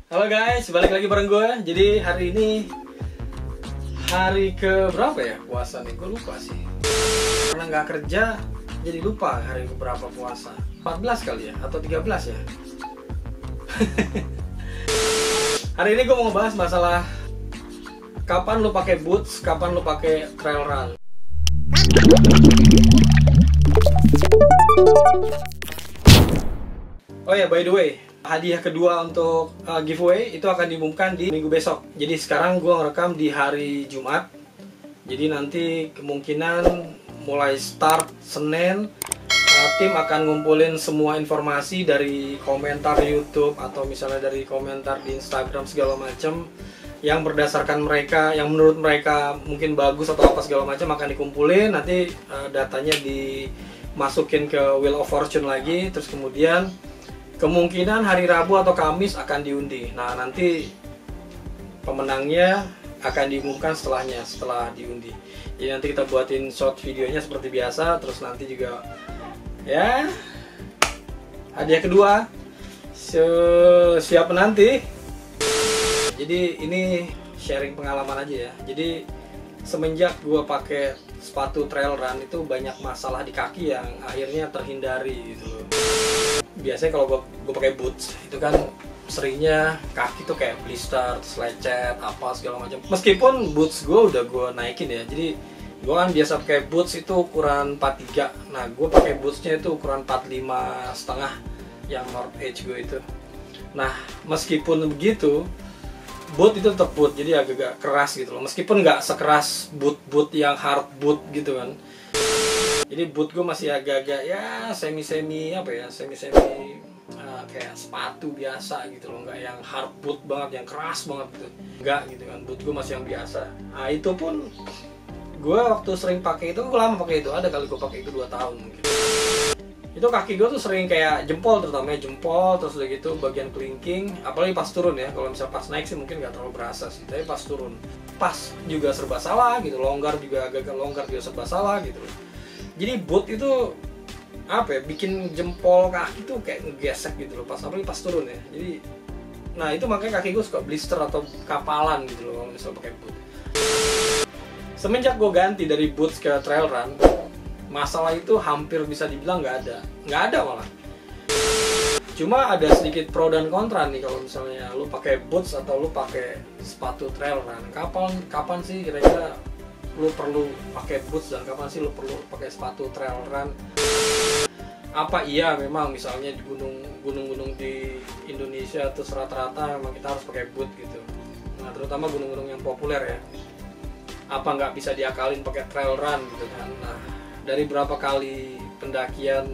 Halo guys, balik lagi bareng gue. Jadi hari ini hari ke berapa ya puasa nih? Gue lupa sih. Karena nggak kerja, jadi lupa hari ke berapa puasa. 14 kali ya? Atau 13 ya? Hari ini gue mau ngebahas masalah kapan lu pakai boots, kapan lu pakai trail run. Oh ya, by the way, hadiah kedua untuk giveaway itu akan diumumkan di minggu besok. Jadi sekarang gue ngerekam di hari Jumat. Jadi nanti kemungkinan mulai start Senin, tim akan ngumpulin semua informasi dari komentar YouTube atau misalnya dari komentar di Instagram segala macam yang berdasarkan mereka, yang menurut mereka mungkin bagus atau apa segala macam akan dikumpulin. Nanti datanya dimasukin ke Wheel of Fortune lagi, terus kemudian kemungkinan hari Rabu atau Kamis akan diundi. Nah, nanti pemenangnya akan diumumkan setelah diundi. Jadi nanti kita buatin short videonya seperti biasa. Terus nanti juga ya hadiah kedua siapa nanti. Jadi ini sharing pengalaman aja ya. Jadi semenjak gue pakai sepatu trail run itu banyak masalah di kaki yang akhirnya terhindari gitu loh. Biasanya kalau gue pakai boots itu kan seringnya kaki tuh kayak blister, lecet, apa segala macam. Meskipun boots gue udah gue naikin ya. Jadi gue kan biasa pakai boots itu ukuran 43. Nah, gue pakai bootsnya itu ukuran 45,5 yang North Edge gue itu. Nah, meskipun begitu, boot itu tetap boot, jadi agak keras gitu loh. Meskipun nggak sekeras boot yang hard boot gitu kan. Jadi boot gue masih agak-agak ya semi-semi kayak sepatu biasa gitu loh, nggak yang hard boot banget, yang keras banget gitu. Nggak gitu kan, boot gue masih yang biasa. Nah itu pun gue waktu sering pakai itu, gue lama pakai itu, ada kali gue pakai itu 2 tahun mungkin. Itu kaki gue tuh sering kayak jempol, terutama jempol, terus udah gitu bagian kelingking, apalagi pas turun ya. Kalau misal pas naik sih mungkin nggak terlalu berasa sih, tapi pas turun, pas juga serba salah gitu, longgar juga agak longgar juga serba salah gitu. Jadi boot itu apa ya, bikin jempol kaki tuh kayak ngegesek gitu loh, pas apalagi pas turun ya. Jadi, nah itu makanya kaki gue suka blister atau kapalan gitu loh kalau misal pakai boot. Semenjak gue ganti dari boots ke trail run, masalah itu hampir bisa dibilang nggak ada malah. Cuma ada sedikit pro dan kontra nih kalau misalnya lu pakai boots atau lu pakai sepatu trail run. Kapan sih kira-kira lu perlu pakai boots dan kapan sih lu perlu pakai sepatu trail run? Apa iya memang misalnya di gunung-gunung di Indonesia terus rata-rata memang kita harus pakai boot gitu. Nah, terutama gunung-gunung yang populer ya. Apa nggak bisa diakalin pakai trail run gitu kan? Nah, dari berapa kali pendakian,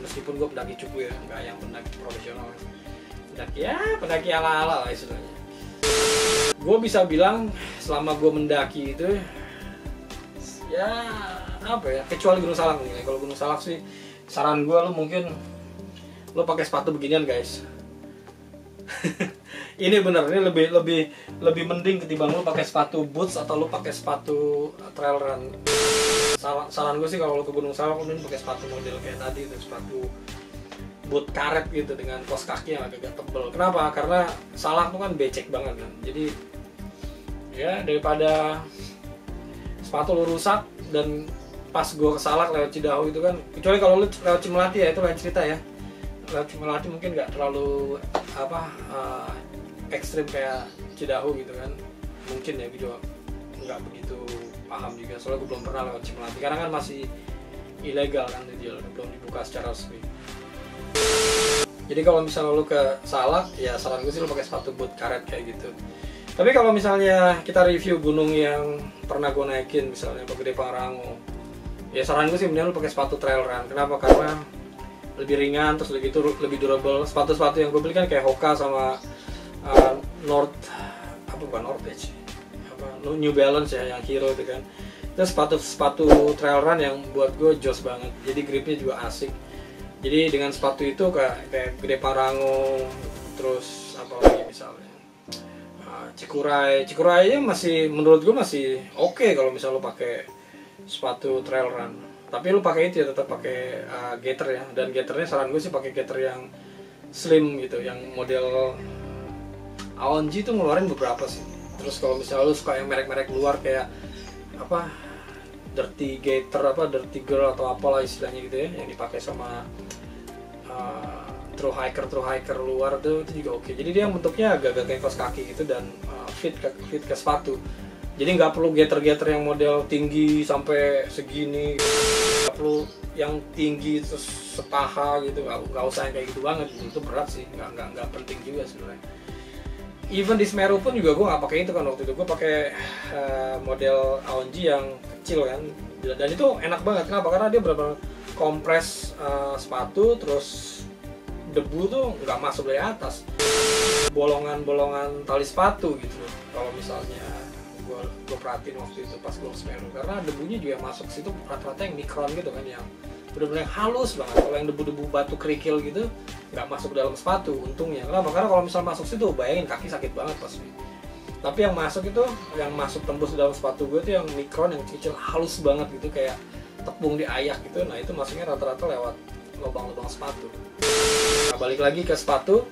meskipun gue pendaki cupu ya, nggak yang pendaki profesional, pendaki ala-ala lah istilahnya. Gue bisa bilang selama gue mendaki itu ya apa ya, kecuali Gunung Salak nih. Kalau Gunung Salak sih saran gue lu mungkin lu pakai sepatu beginian guys. Ini bener, ini lebih mending ketimbang lu pakai sepatu boots atau lu pakai sepatu trail run. Saran gue sih kalau lu ke Gunung Salak lu pakai sepatu model kayak tadi itu, sepatu boot karet gitu dengan kos kaki yang agak tebel. Kenapa? Karena Salak tuh kan becek banget kan. Jadi ya daripada sepatu lu rusak dan pas gue ke Salak lewat Cidahu itu kan, kecuali kalau lu lewat Cimelati ya itu lain cerita ya. Lewat Cimelati mungkin nggak terlalu ekstrim kayak Cidahu gitu kan, mungkin ya, gue juga nggak begitu paham juga soalnya gue belum pernah lewat Cimelati karena kan masih ilegal kan, belum dibuka secara resmi. Jadi kalau misalnya lu ke Salak ya saran gue sih lu pakai sepatu boot karet kayak gitu. Tapi kalau misalnya kita review gunung yang pernah gue naikin, misalnya Gede Pangrango, ya saran gue sih mending lu pakai sepatu trail run. Kenapa? Karena lebih ringan, terus gitu lebih durable. Sepatu-sepatu yang gue beli kan kayak Hoka sama North Edge, New Balance ya, yang Hero itu kan. Itu sepatu trail run yang buat gue jos banget. Jadi gripnya juga asik. Jadi dengan sepatu itu kayak Gede Pangrango, terus apa lagi misalnya Cikuray masih menurut gue masih oke kalau misalnya lo pakai sepatu trail run. Tapi lu pakai itu ya tetap pakai gaiter ya, dan gaiternya saran gue sih pakai gaiter yang slim gitu, yang model Aonji tuh ngeluarin beberapa sih. Terus kalau misalnya lu suka yang merek-merek luar kayak apa, Dirty Gator apa, Dirty Girl atau apalah istilahnya gitu ya, yang dipakai sama true hiker luar tuh, itu juga oke. Jadi dia bentuknya agak-agak kayak kaos kaki gitu dan fit ke sepatu. Jadi nggak perlu gator yang model tinggi sampai segini, nggak perlu yang tinggi terus sepaha gitu, nggak usah yang kayak gitu banget gitu. Itu berat sih, nggak penting juga sebenarnya. Even di Semeru pun juga gue nggak pakai itu kan, waktu itu gue pakai model Aonji yang kecil kan, dan itu enak banget. Kenapa? Karena dia benar-benar kompres sepatu, terus debu tuh nggak masuk dari atas, bolongan tali sepatu gitu. Kalau misalnya gue perhatiin waktu itu pas gue Semeru, karena debunya juga masuk situ rata-rata yang mikron gitu kan, yang benar-benar halus banget. Kalau yang debu-debu batu kerikil gitu nggak masuk dalam sepatu untungnya. Kenapa? Karena kalau misal masuk situ bayangin kaki sakit banget pasti. Tapi yang masuk itu, yang masuk tembus dalam sepatu gue tuh yang mikron, yang kecil, halus banget gitu, kayak tepung diayak gitu. Nah itu masuknya rata-rata lewat lubang-lubang sepatu. Nah, balik lagi ke sepatu,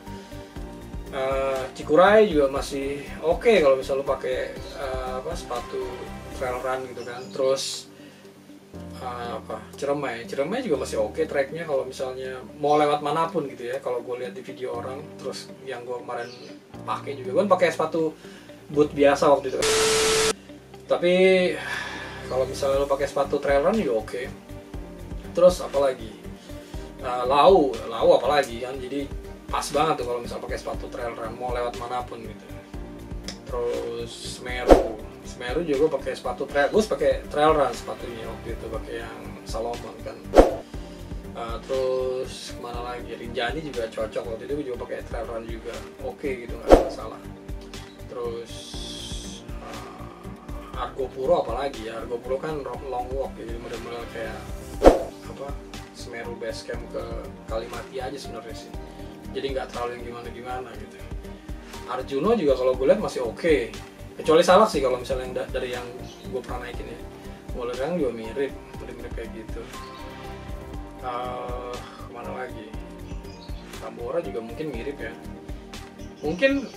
Cikuray juga masih oke kalau misalnya lu pakai sepatu trail run gitu kan. Terus Ciremai juga masih oke tracknya kalau misalnya mau lewat manapun gitu ya. Kalau gue lihat di video orang, terus yang gue kemarin pakai juga, gue pakai sepatu boot biasa waktu itu. Tapi kalau misalnya lo pakai sepatu trail run juga oke. Terus apalagi lau apalagi kan, jadi pas banget tuh kalau misalnya pakai sepatu trail run mau lewat manapun gitu. Terus Semeru juga gue pakai sepatu trail, gue pakai trail run sepatunya waktu itu, pakai yang Salomon kan. Terus kemana lagi, Rinjani juga cocok waktu itu, gue juga pakai trail run juga, oke gitu, nggak ada masalah. Terus Argopuro apalagi ya, Argopuro kan long walk ya, jadi model-model kayak apa, Semeru base camp ke Kalimati aja sebenarnya sih, jadi nggak terlalu yang gimana gitu. Arjuno juga kalau gue lihat masih oke. Kecuali Salak sih kalau misalnya yang dari yang gue pernah naikin ya. Wolerang juga mirip kayak gitu. Kemana lagi? Tambora juga mungkin mirip ya. Mungkin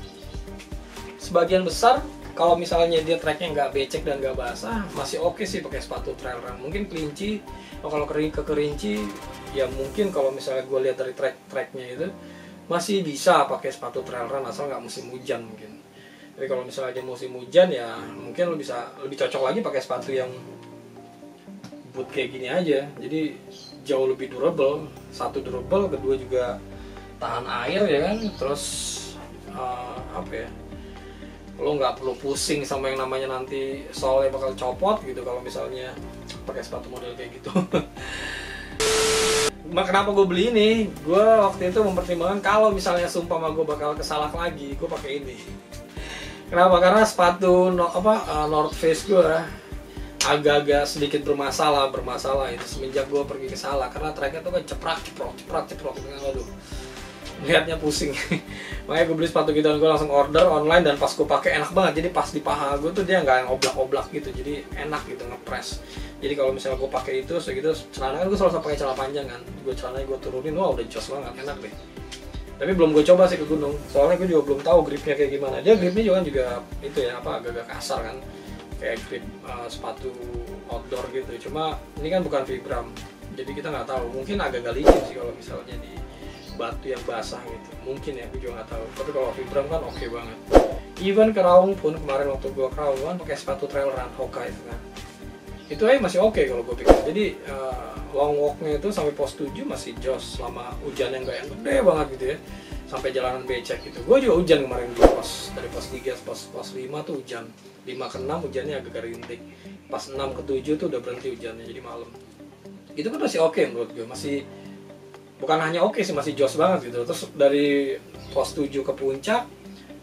sebagian besar kalau misalnya dia tracknya nggak becek dan nggak basah, masih oke sih pakai sepatu trail run. Mungkin Kelinci, kalau ke Kerinci ya mungkin kalau misalnya gue lihat dari tracknya itu masih bisa pakai sepatu trail run asal nggak musim hujan mungkin. Tapi kalau misalnya aja musim hujan ya mungkin lo bisa lebih cocok lagi pakai sepatu yang boot kayak gini aja. Jadi jauh lebih durable. Satu durable, kedua juga tahan air ya kan. Terus lo nggak perlu pusing sama yang namanya nanti soalnya bakal copot gitu kalau misalnya pakai sepatu model kayak gitu. Kenapa gue beli ini? Gue waktu itu mempertimbangkan kalau misalnya sumpah gue bakal kesalak lagi, gue pakai ini. Kenapa? Karena sepatu North Face gue agak-agak sedikit bermasalah itu semenjak gue pergi ke Salak, karena tracknya tuh kan ceprok, aduh, lihatnya pusing. Makanya gue beli sepatu gitu dan gue langsung order online, dan pas gue pakai enak banget. Jadi pas di paha gue tuh dia nggak yang oblak-oblak gitu, jadi enak gitu ngepres. Jadi kalau misalnya gue pakai itu segitu, celana kan gue selalu pakai celana panjang kan, celananya gue turunin, wah udah jos banget, enak deh. Tapi belum gue coba sih ke gunung, soalnya gue juga belum tahu gripnya kayak gimana. Dia gripnya juga itu ya agak-agak kasar kan, kayak grip sepatu outdoor gitu. Cuma ini kan bukan Vibram, jadi kita nggak tahu. Mungkin agak-agak licin sih kalau misalnya di batu yang basah gitu, mungkin ya, gue juga nggak tahu. Tapi kalau Vibram kan oke banget. Even ke Raung pun kemarin waktu gue ke Raung kan pakai sepatu trail run Hoka itu kan, itu aja masih oke kalau gue pikir. Jadi long walknya itu sampai pos 7 masih jos selama hujan yang gak yang gede banget gitu ya, sampai jalanan becek gitu. Gue juga hujan kemarin dari pos 3 pos 5 tuh hujan, 5 ke 6 hujannya agak rintik, pas 6 ke 7 tuh udah berhenti hujannya, jadi malam. Itu kan masih oke menurut gue, masih bukan hanya oke sih, masih jos banget gitu. Terus dari pos 7 ke puncak,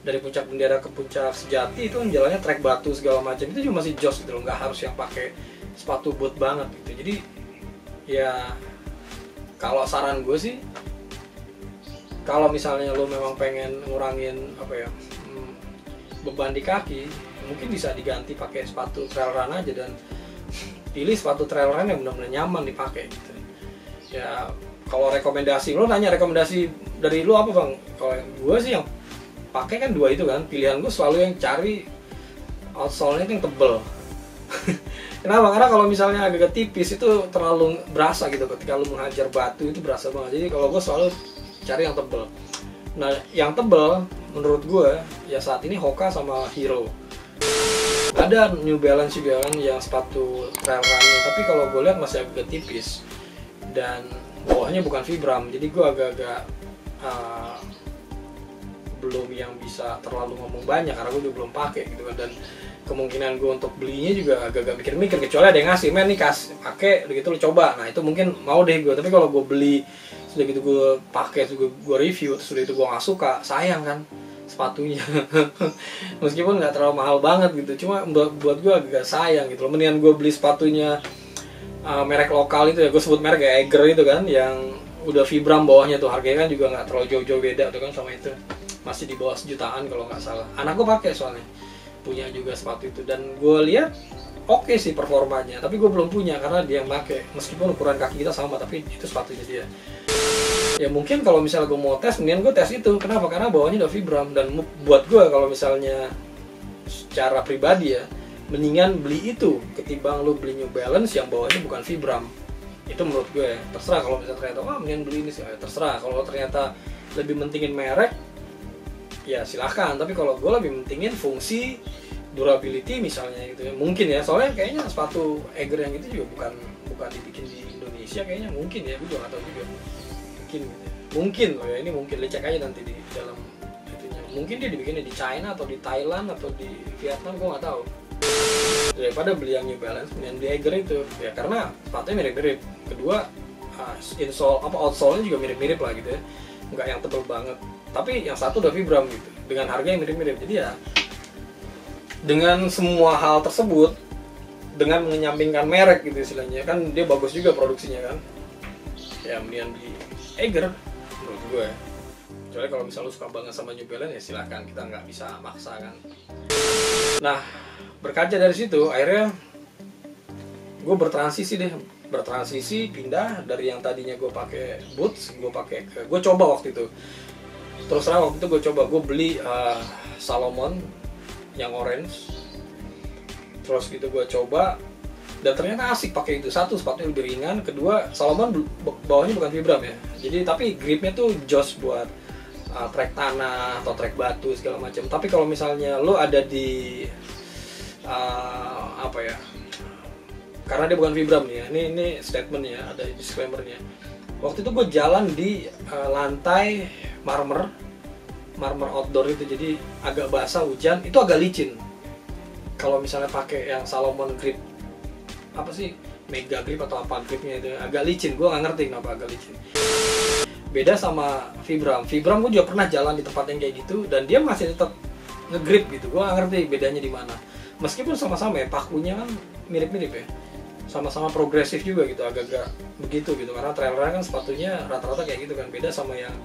dari puncak Bendera ke puncak Sejati itu jalannya trek batu segala macam, itu juga masih jos gitu loh, nggak harus yang pakai sepatu boot banget gitu. Jadi ya kalau saran gue sih, kalau misalnya lo memang pengen ngurangin beban di kaki, mungkin bisa diganti pakai sepatu trail run aja, dan pilih sepatu trail run yang benar-benar nyaman dipakai gitu. Ya kalau rekomendasi, lo nanya rekomendasi dari lo apa bang? Kalau gue sih yang pakai kan dua itu kan, pilihan gue selalu yang cari outsole-nya itu yang tebel. Kenapa? Karena kalau misalnya agak tipis itu terlalu berasa gitu, ketika lu menghajar batu itu berasa banget. Jadi kalau gue selalu cari yang tebel. Nah, yang tebel menurut gue ya saat ini Hoka sama Hero. Ada New Balance juga kan yang sepatu trail running, tapi kalau gue lihat masih agak tipis dan bawahnya bukan Vibram. Jadi gue agak-agak belum yang bisa terlalu ngomong banyak karena gue juga belum pakai gitu kan, dan kemungkinan gue untuk belinya juga agak-agak mikir-mikir, kecuali ada yang ngasih, men nih pakai gitu lo coba, nah itu mungkin mau deh gue. Tapi kalau gue beli sudah gitu gue pakai, gue review, sudah itu gue nggak suka, sayang kan sepatunya. Meskipun nggak terlalu mahal banget gitu, cuma buat gue agak sayang gitu loh. Mendingan gue beli sepatunya merek lokal itu ya, gue sebut merek ya, Eiger itu kan, yang udah Vibram bawahnya tuh, harganya kan juga nggak terlalu jauh-jauh beda tuh kan sama itu, masih di bawah sejutaan kalau nggak salah. Anak gue pakai soalnya, punya juga sepatu itu, dan gue lihat oke sih performanya, tapi gue belum punya karena dia yang pakai. Meskipun ukuran kaki kita sama, tapi itu sepatunya dia. Ya mungkin kalau misalnya gue mau tes, mendingan gue tes itu. Kenapa? Karena bawahnya udah Vibram, dan buat gue kalau misalnya secara pribadi ya, mendingan beli itu ketimbang lu beli New Balance yang bawahnya bukan Vibram. Itu menurut gue ya. Terserah kalau misalnya ternyata wah mendingan beli ini sih, terserah. Kalau ternyata lebih mentingin merek, ya silahkan. Tapi kalau gue lebih mentingin fungsi, durability misalnya gitu ya, mungkin ya. Soalnya kayaknya sepatu Eiger yang itu juga bukan dibikin di Indonesia kayaknya, mungkin ya, gue juga nggak tahu juga. Mungkin gitu ya. Mungkin loh ya, ini mungkin, cek aja nanti di dalam itunya. Mungkin dia dibikinnya di China atau di Thailand atau di Vietnam, gue nggak tahu. Daripada beli yang New Balance, mendingan beli Eiger itu ya, karena sepatunya mirip-mirip. Kedua, insole outsole-nya juga mirip-mirip lah gitu ya, nggak yang tebel banget. Tapi yang satu udah Vibram gitu, dengan harga yang mirip-mirip. Jadi ya, dengan semua hal tersebut, dengan menyampingkan merek gitu istilahnya, kan dia bagus juga produksinya kan, ya mendingan beli Eiger menurut gue. Kecuali kalau misalnya lu suka banget sama New Balance ya silahkan, kita nggak bisa maksa kan. Nah, berkaca dari situ, akhirnya gue bertransisi pindah dari yang tadinya gue pakai boots, gue coba waktu itu. Terus terang waktu itu gue beli Salomon yang orange. Terus gitu gue coba, dan ternyata asik pakai itu. Satu, sepatunya lebih ringan. Kedua, Salomon bawahnya bukan Vibram ya. Jadi tapi gripnya tuh jos buat trek tanah atau trek batu segala macam. Tapi kalau misalnya lo ada di apa ya? Karena dia bukan Vibram nih ya. Ini statementnya, ada disclaimernya. Waktu itu gue jalan di lantai marmer outdoor itu, jadi agak basah, hujan, itu agak licin. Kalau misalnya pakai yang Salomon grip, apa sih, Mega grip atau apa gripnya itu, agak licin. Gue nggak ngerti kenapa agak licin. Beda sama Vibram. Vibram gue juga pernah jalan di tempat yang kayak gitu, dan dia masih tetap ngegrip gitu. Gue nggak ngerti bedanya di mana. Meskipun sama-sama ya, pakunya kan mirip-mirip ya, sama-sama progresif juga gitu, agak-agak begitu gitu. Karena trail run kan sepatunya rata-rata kayak gitu kan. Beda sama yang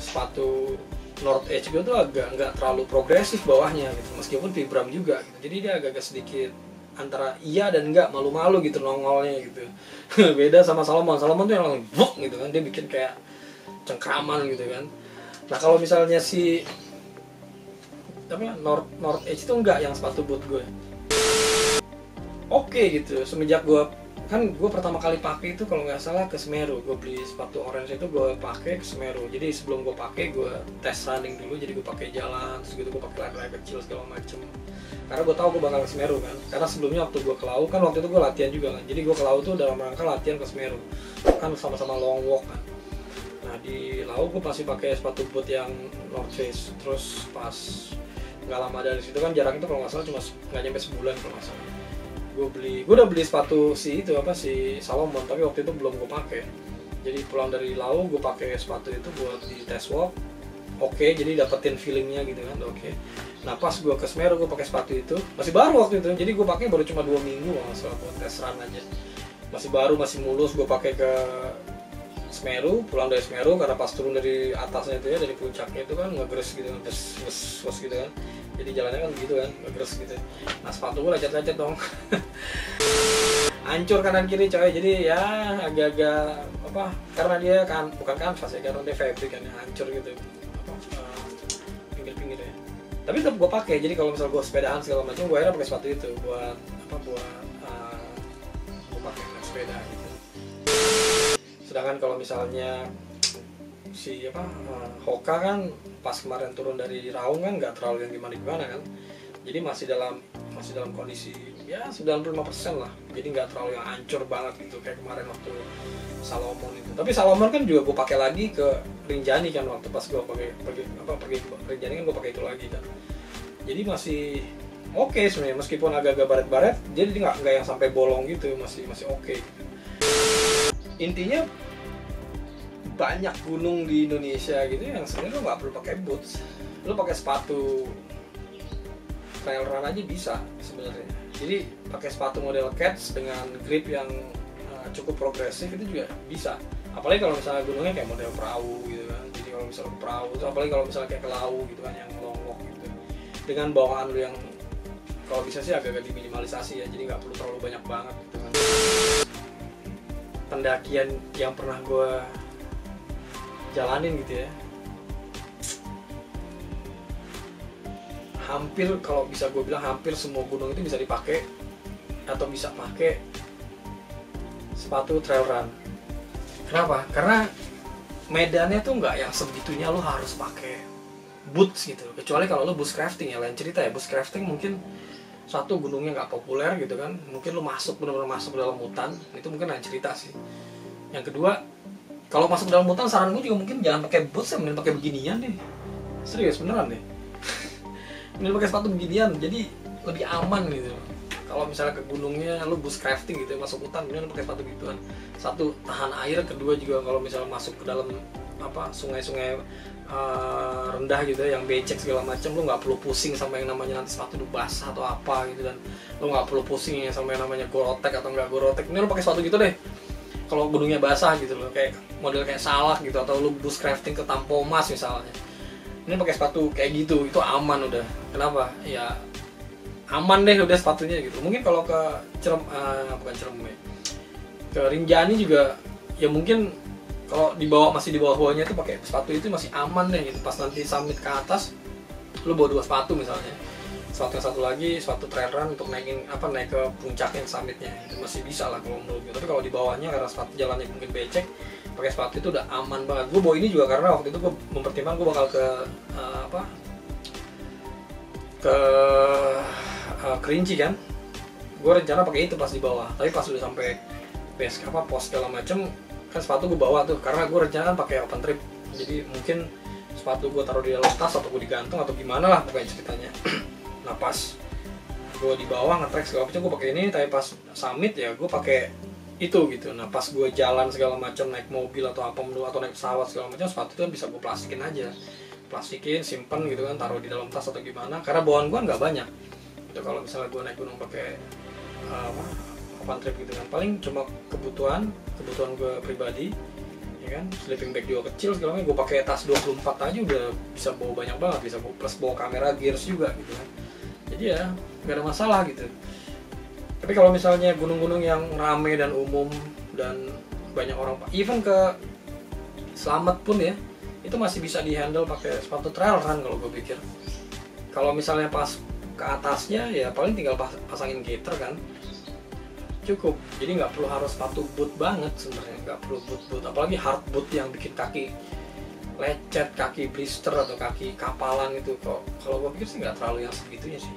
sepatu North Edge gue tuh agak nggak terlalu progresif bawahnya gitu, meskipun Vibram juga gitu. Jadi dia agak-agak sedikit antara iya dan enggak, malu-malu gitu nongolnya gitu. Beda sama Salomon tuh yang langsung buk gitu kan, dia bikin kayak cengkraman gitu kan. Nah kalau misalnya si North Edge itu enggak, yang sepatu boot gue oke gitu. Semenjak gue pertama kali pakai itu kalau nggak salah ke Semeru, gue beli sepatu orange itu gue pakai ke Semeru. Jadi sebelum gue pakai, gue tes running dulu, jadi gue pakai jalan, terus gitu gue pakai lari kecil segala macem. Karena gue tahu gue bakal ke Semeru kan. Karena sebelumnya waktu gue ke Lau kan, waktu itu gue latihan juga kan. Jadi gue ke Lau tuh dalam rangka latihan ke Semeru, kan sama-sama long walk kan. Nah di Lau gue masih pakai sepatu boot yang North Face. Terus pas nggak lama dari situ kan, jarak itu kalau nggak salah cuma nggak nyampe sebulan kalau nggak salah, gue udah beli sepatu si Salomon, tapi waktu itu belum gue pakai. Jadi pulang dari Lau gue pakai sepatu itu buat di test walk. Oke, jadi dapetin feelingnya gitu kan, oke. Nah pas gue ke Semeru gue pakai sepatu itu, masih baru waktu itu, jadi gue pakai baru cuma 2 minggu masalah buat test run aja. Masih baru, masih mulus. Gue pakai ke Semeru, pulang dari Semeru, karena pas turun dari atasnya itu ya, dari puncaknya itu kan ngegres gitu kan, terus gitu kan. Jadi jalannya kan begitu kan, ngegres gitu. Nah sepatu gue lecet-lecet dong. Hancur kanan kiri coy. Jadi ya agak-agak apa, karena dia kan bukan kanvas ya, karena dia fabric kan, hancur gitu. pinggir-pinggir ya. Tapi tetap gue pakai. Jadi kalau misal gue sepedaan segala macam, gue akhirnya pakai sepatu itu buat gue pakai naik sepeda gitu. Sedangkan kalau misalnya si Hoka kan pas kemarin turun dari Raung kan nggak terlalu yang gimana kan, jadi masih dalam kondisi ya 95% lah, jadi nggak terlalu yang hancur banget gitu kayak kemarin waktu Salomon itu. Tapi Salomon kan juga gue pakai lagi ke Rinjani kan, waktu pas gue pergi Rinjani kan gue pakai itu lagi kan, jadi masih oke sebenarnya, meskipun agak-agak baret-baret, jadi nggak yang sampai bolong gitu, masih oke gitu. Intinya banyak gunung di Indonesia gitu yang sebenarnya lo nggak perlu pakai boots, lo pakai sepatu trail run aja bisa sebenarnya. Jadi pakai sepatu model Keds dengan grip yang cukup progresif itu juga bisa. Apalagi kalau misalnya gunungnya kayak model perahu gitu kan. Jadi kalau misalnya perahu itu, apalagi kalau misalnya kayak ke laut gitu kan yang long gitu. Dengan bawaan lo yang kalau bisa sih agak-agak diminimalisasi ya. Jadi nggak perlu terlalu banyak banget gitu kan. Pendakian yang pernah gue jalanin gitu ya, hampir kalau bisa gue bilang hampir semua gunung itu bisa dipakai atau bisa pakai sepatu trail run. Kenapa? Karena medannya tuh nggak yang sebegitunya lo harus pakai boots gitu. Kecuali kalau lo bushcrafting ya, lain cerita ya. Bushcrafting mungkin satu gunungnya nggak populer gitu kan, mungkin lo benar-benar masuk ke dalam hutan, itu mungkin lain cerita sih. Yang kedua, kalau masuk dalam hutan saran gue juga mungkin jangan pakai boots ya, mending pakai beginian deh. Serius beneran deh. Mending pakai sepatu beginian, jadi lebih aman gitu. Kalau misalnya ke gunungnya lu bushcrafting gitu ya, masuk hutan, mending pakai sepatu gituan. Satu, tahan air. Kedua juga kalau misalnya masuk ke dalam sungai-sungai rendah gitu ya, yang becek segala macam, lu nggak perlu pusing sama yang namanya nanti sepatu lu basah atau apa gitu, dan lu nggak perlu pusing ya sama yang namanya gorotek atau nggak gorotek. Ini lu pakai sepatu gitu deh. Kalau gunungnya basah gitu loh, kayak model kayak Salak gitu, atau lu bushcrafting ke Tampomas misalnya, ini pakai sepatu kayak gitu, itu aman udah. Kenapa? Ya aman deh udah sepatunya gitu. Mungkin kalau ke ke Rinjani juga ya mungkin kalau masih di bawahnya itu pakai sepatu itu masih aman deh gitu. Pas nanti summit ke atas, lu bawa 2 sepatu misalnya, sepatu yang satu lagi sepatu trail run untuk naik ke puncaknya, summitnya, itu masih bisa lah kalau menurut gue. Tapi kalau di bawahnya karena sepatu jalannya mungkin becek, pakai sepatu itu udah aman banget. Gue bawa ini juga karena waktu itu gue mempertimbangkan gue bakal ke Kerinci kan, gue rencana pakai itu pas di bawah. Tapi pas udah sampai pos segala macem kan, sepatu gue bawa tuh karena gue rencana pakai open trip, jadi mungkin sepatu gue taruh di dalam tas atau gue digantung atau gimana lah pokoknya ceritanya. Nah pas gue di bawah nge-trek segala macam gue pakai ini, tapi pas summit ya gue pakai itu gitu. Nah pas gue jalan segala macam, naik mobil atau atau naik pesawat segala macam, sepatu itu kan bisa gue plastikin simpen gitu kan, taruh di dalam tas atau gimana, karena bawaan gue nggak banyak itu. Kalau misalnya gue naik gunung pakai open trip gitu kan, paling cuma kebutuhan gue pribadi ya kan, sleeping bag juga kecil segala macam. Gue pakai tas 24 aja udah bisa bawa banyak banget, bisa plus bawa kamera gears juga gitu kan, jadi ya nggak ada masalah gitu. Tapi kalau misalnya gunung-gunung yang rame dan umum dan banyak orang, even ke Slamet pun ya, itu masih bisa dihandle pakai sepatu trail run kalau gue pikir. Kalau misalnya pas ke atasnya ya paling tinggal pasangin gaiter kan, cukup. Jadi nggak perlu harus sepatu boot banget sebenarnya, nggak perlu boot, apalagi hard boot yang bikin kaki lecet, kaki blister atau kaki kapalan itu. Kalau gue pikir sih nggak terlalu yang segitunya sih.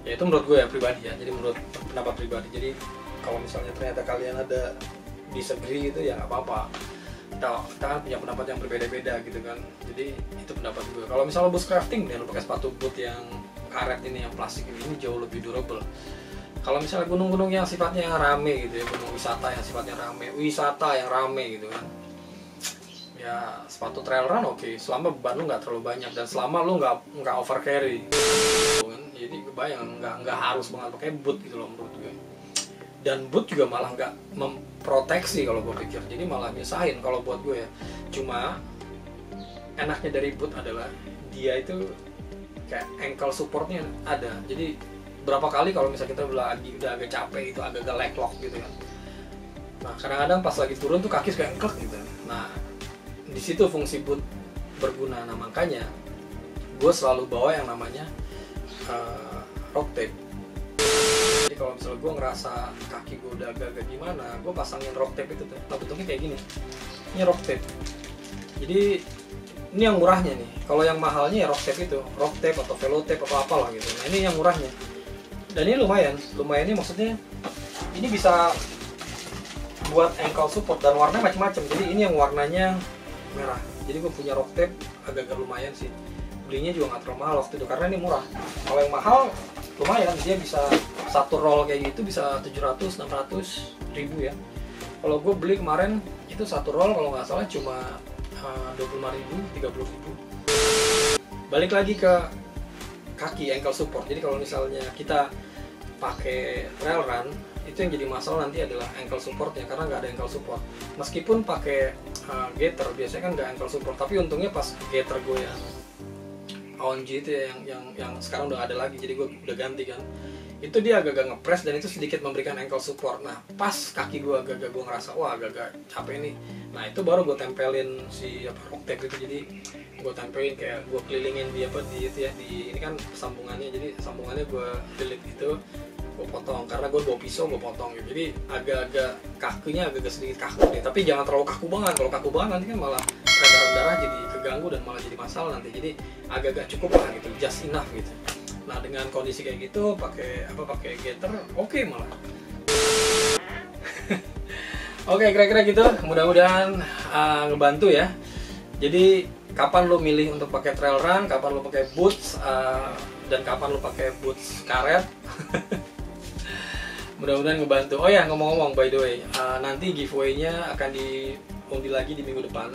Ya itu menurut gue ya pribadi ya, jadi menurut pendapat pribadi. Jadi kalau misalnya ternyata kalian ada disagree gitu ya nggak apa-apa, kita kan punya pendapat yang berbeda-beda gitu kan. Jadi itu pendapat gue. Kalau misalnya bushcrafting ya lu pakai sepatu boot yang karet ini, yang plastik ini jauh lebih durable. Kalau misalnya gunung-gunung yang sifatnya yang rame gitu ya, gunung wisata yang sifatnya rame gitu kan, ya sepatu trail run oke, selama beban lu nggak terlalu banyak dan selama lu nggak over carry kan. Jadi kebayang nggak harus banget pakai boot gitu loh menurut gue. Dan boot juga malah nggak memproteksi kalau gue pikir, jadi malah nyesahin kalau buat gue ya. Cuma enaknya dari boot adalah dia itu kayak ankle supportnya ada, jadi berapa kali kalau misalnya kita udah agak capek itu agak leg lock gitu kan, nah kadang-kadang pas lagi turun tuh kaki suka engklek gitu. Nah Di situ fungsi boot berguna. Nah makanya gue selalu bawa yang namanya rock tape. Jadi kalau misalnya gue ngerasa kaki gue udah agak-agak gimana, gue pasangin rock tape itu tuh. Nah bentuknya kayak gini, ini rock tape. Jadi ini yang murahnya nih. Kalau yang mahalnya ya rock tape atau velo tape atau apalah gitu. Nah ini yang murahnya. Dan ini lumayannya maksudnya ini bisa buat ankle support dan warnanya macam-macam. Jadi ini yang warnanya merah. Jadi gue punya rock tape agak-agak lumayan sih. Belinya juga nggak terlalu mahal waktu itu karena ini murah. Kalau yang mahal lumayan, dia bisa satu roll kayak gitu bisa 700-600 ribu ya. Kalau gue beli kemarin itu satu roll kalau nggak salah cuma 25.000, 30.000. Balik lagi ke kaki ankle support. Jadi kalau misalnya kita pakai trail run, itu yang jadi masalah nanti adalah ankle supportnya karena nggak ada ankle support. Meskipun pakai gaiter biasanya kan nggak ankle support, tapi untungnya pas gaiter gue yang ONG itu ya, yang sekarang udah ada lagi, jadi gue udah ganti kan. Itu dia agak-agak ngepres dan itu sedikit memberikan ankle support. Nah pas kaki gue agak-agak gue ngerasa wah agak-agak capek nih. Nah itu baru gue tempelin si rock tape itu. Jadi gue tempelin kayak gue kelilingin di itu ya, di ini kan sambungannya, jadi sambungannya gue delete gitu, gue potong karena gue bawa pisau gue potong gitu. Jadi agak-agak kakinya agak-agak sedikit kaku deh, tapi jangan terlalu kaku banget. Kalau kaku banget nanti kan malah peredaran darah jadi keganggu dan malah jadi masalah nanti. Jadi agak-agak cukup lah gitu, just enough gitu. Nah dengan kondisi kayak gitu pakai gaiter oke malah. Oke, kira-kira gitu. Mudah-mudahan ngebantu ya. Jadi kapan lo milih untuk pakai trail run, kapan lo pakai boots, dan kapan lo pakai boots karet. Mudah-mudahan ngebantu. Oh ya, ngomong-ngomong by the way, nanti giveaway-nya akan diundi lagi di minggu depan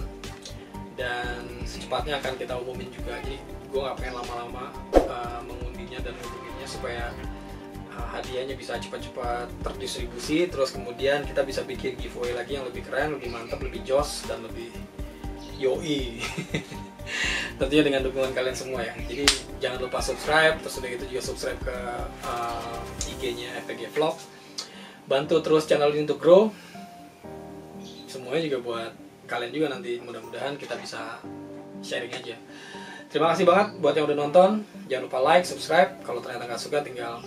dan secepatnya akan kita umumin juga. Jadi gue nggak pengen lama-lama mengundinya dan ngumuminnya supaya hadiahnya bisa cepat-cepat terdistribusi, terus kemudian kita bisa bikin giveaway lagi yang lebih keren, lebih mantap, lebih joss dan lebih yoi. Tentunya dengan dukungan kalian semua ya. Jadi jangan lupa subscribe, terus udah gitu juga subscribe ke IG-nya FPG Vlog. Bantu terus channel ini untuk grow. Semuanya juga buat kalian juga nanti, mudah-mudahan kita bisa sharing aja. Terima kasih banget buat yang udah nonton. Jangan lupa like, subscribe. Kalau ternyata nggak suka tinggal